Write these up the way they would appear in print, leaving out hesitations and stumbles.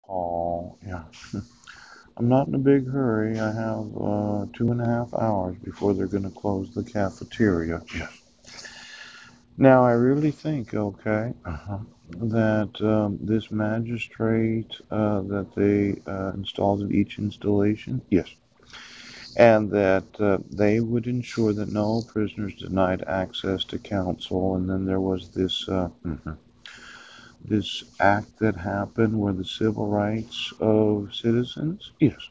Oh, yeah. I'm not in a big hurry. I have 2.5 hours before they're going to close the cafeteria. Yes. Now, I really think, okay, that this magistrate that they installed at each installation, yes, and that they would ensure that no prisoners denied access to counsel. And then there was this act that happened where the civil rights of citizens, yes.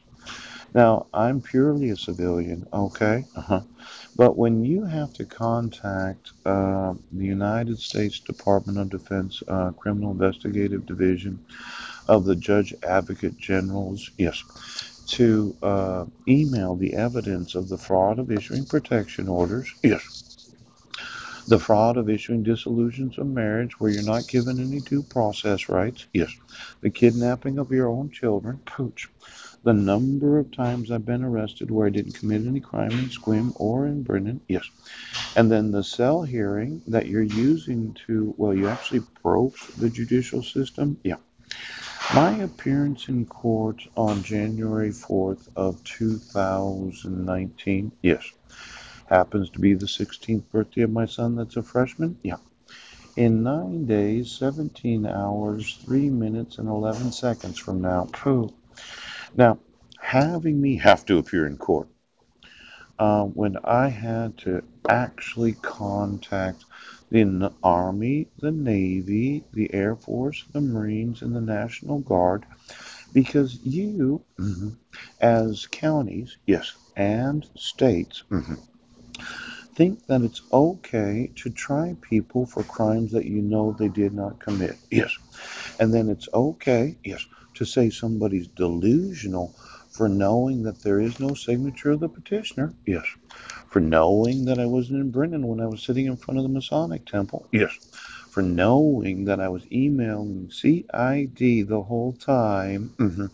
Now, I'm purely a civilian, okay? But when you have to contact the United States Department of Defense Criminal Investigative Division of the Judge Advocate Generals, yes, to email the evidence of the fraud of issuing protection orders, yes, the fraud of issuing dissolutions of marriage where you're not given any due process rights, yes, the kidnapping of your own children, pooch, the number of times I've been arrested where I didn't commit any crime in Squim or in Brennan, yes. And then the cell hearing that you're using to, well, you actually broke the judicial system. Yeah. My appearance in court on January 4th of 2019, yes, happens to be the 16th birthday of my son that's a freshman. Yeah. In 9 days, 17 hours, 3 minutes, and 11 seconds from now. Phew. Now, having me have to appear in court when I had to actually contact the Army, the Navy, the Air Force, the Marines, and the National Guard because you, as counties, yes, and states, think that it's okay to try people for crimes that you know they did not commit. Yes. And then it's okay, yes, to say somebody's delusional for knowing that there is no signature of the petitioner. Yes. For knowing that I wasn't in Brennan when I was sitting in front of the Masonic Temple. Yes. For knowing that I was emailing CID the whole time.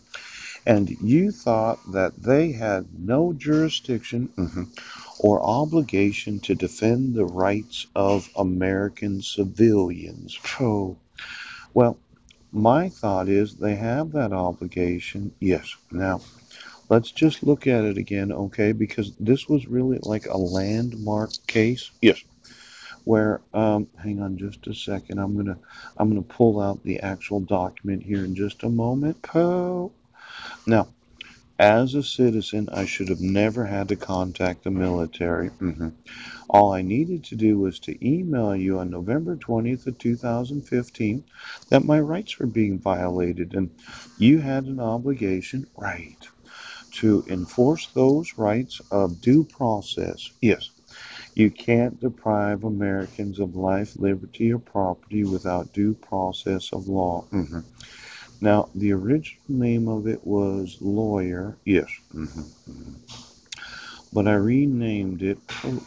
And you thought that they had no jurisdiction or obligation to defend the rights of American civilians. Oh, well, my thought is they have that obligation. Yes. Now, let's just look at it again, okay? Because this was really like a landmark case. Yes. Where, hang on just a second. I'm gonna pull out the actual document here in just a moment. Poe. Now, as a citizen, I should have never had to contact the military. All I needed to do was to email you on November 20th of 2015 that my rights were being violated, and you had an obligation, right, to enforce those rights of due process. Yes, you can't deprive Americans of life, liberty, or property without due process of law. Now, the original name of it was Lawyer, yes, but I renamed it.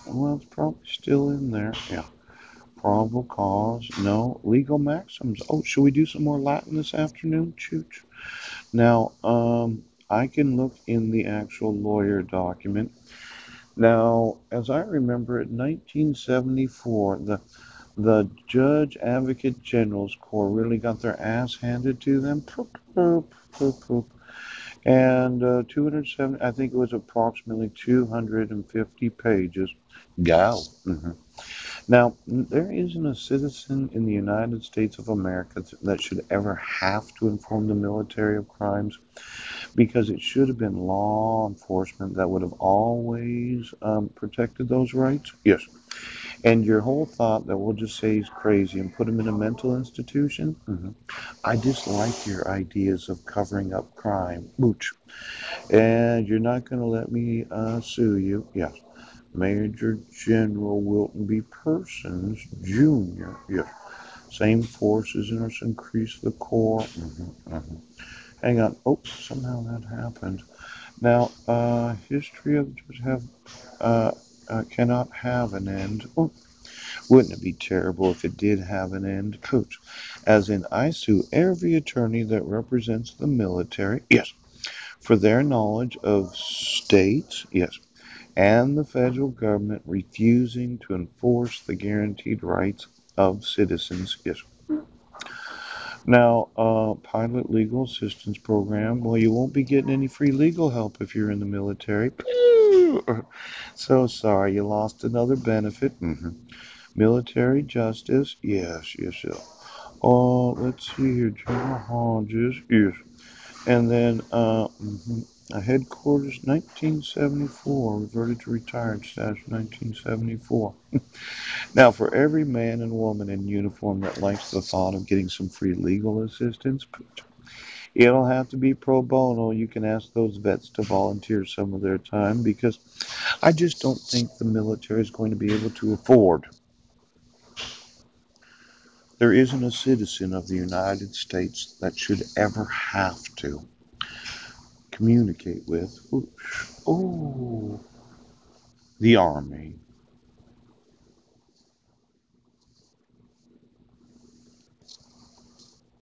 Well, it's probably still in there. Yeah. Probable cause, no. Legal maxims. Oh, should we do some more Latin this afternoon? Chooch. Now, I can look in the actual lawyer document. Now, as I remember it, 1974, the Judge Advocate General's Corps really got their ass handed to them. Poop, poop, poop, poop. And 270, I think it was approximately 250 pages. Go. Now, there isn't a citizen in the United States of America that should ever have to inform the military of crimes because it should have been law enforcement that would have always protected those rights. Yes. And your whole thought that we'll just say he's crazy and put him in a mental institution, I dislike your ideas of covering up crime. Mooch. And you're not going to let me sue you. Yes. Major General Wilton B. Persons, Jr. Yes. Same forces in us increase the core. Hang on. Oh, somehow that happened. Now, history of have cannot have an end. Oh, wouldn't it be terrible if it did have an end? Coach, as in, I sue every attorney that represents the military. Yes, for their knowledge of states. Yes, and the federal government refusing to enforce the guaranteed rights of citizens. Yes. Now, pilot legal assistance program. Well, you won't be getting any free legal help if you're in the military. So sorry, you lost another benefit. Military justice. Yes, yes, yes. Oh, let's see here. General Hodges. Yes. And then headquarters 1974, reverted to retired status 1974. Now, for every man and woman in uniform that likes the thought of getting some free legal assistance, it'll have to be pro bono. You can ask those vets to volunteer some of their time because I just don't think the military is going to be able to afford. There isn't a citizen of the United States that should ever have to communicate with, the Army.